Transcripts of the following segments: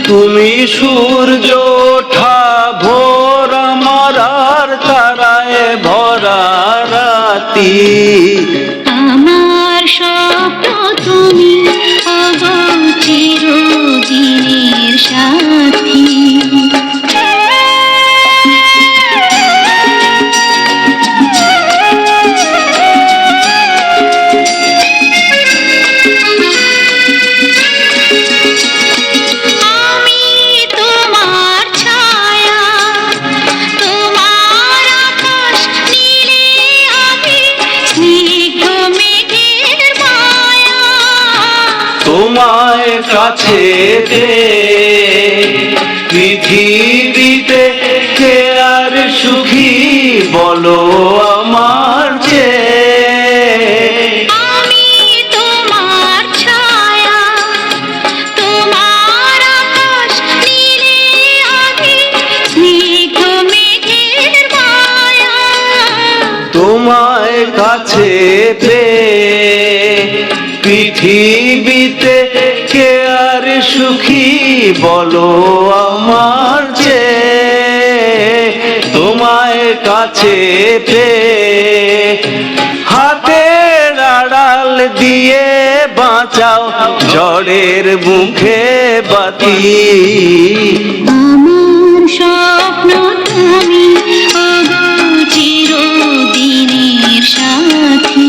তুমি সূর্য ওঠা ভোর আমার আর তারায় ভরা রাতি। আমার স্বপ্ন তুমি ওগো চিরদিনের সাথী। তোমায় কাছে পৃথিবীতে কে আর সুখী বলো আমার চেয়ে। আমি তোমার ছায়া, তোমার আকাশ নীলে আভি, স্নিগ্ধ মেঘের মায়া। তোমায় কাছে পৃথিবীতে কে আর সুখী বলো আমার চেয়ে। তোমায় কাছে হাতের আড়াল দিয়ে বাঁচাও ঝড়ের মুখে বাতি। আমার স্বপ্ন তুমি ওগো চিরদিনের সাথী।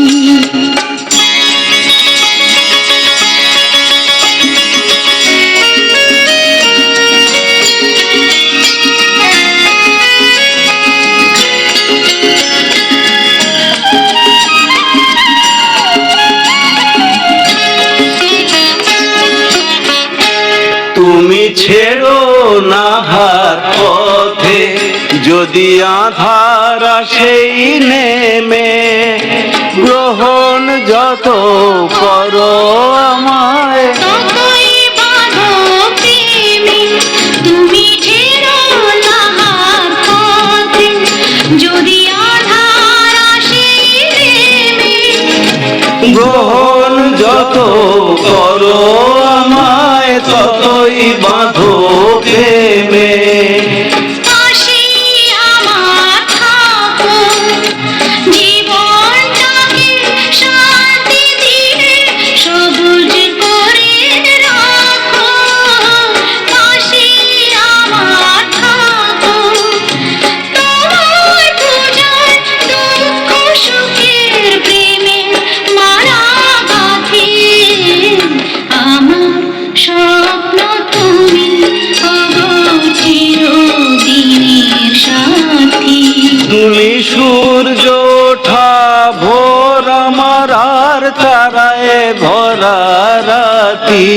তুমি ছেড়ো না হাত পথে যদি আধার সেই নেমে। গ্রহণ যত করো আমায় ততই বাঁধো প্রেমে। তুমি ছেড়ো না হাত পথে যদি আধার আসে নেমে। গ্রহণ যত করো আমায় ততই বাঁধো প্রেমে। পাশে আমার থাকো, জীবনটাকে শান্তি দিয়ে সবুজ করে রাখো। পাশে আমার থাকো, তোমার পূজায় দুঃখ সুখের প্রেমে মালা গাঁথি। আমার স্বপ্ন তুমি ওগো চিরদিনের সাথী। তুমি সূর্য ওঠা ভোর আমার আর তারায় ভরা রাতি।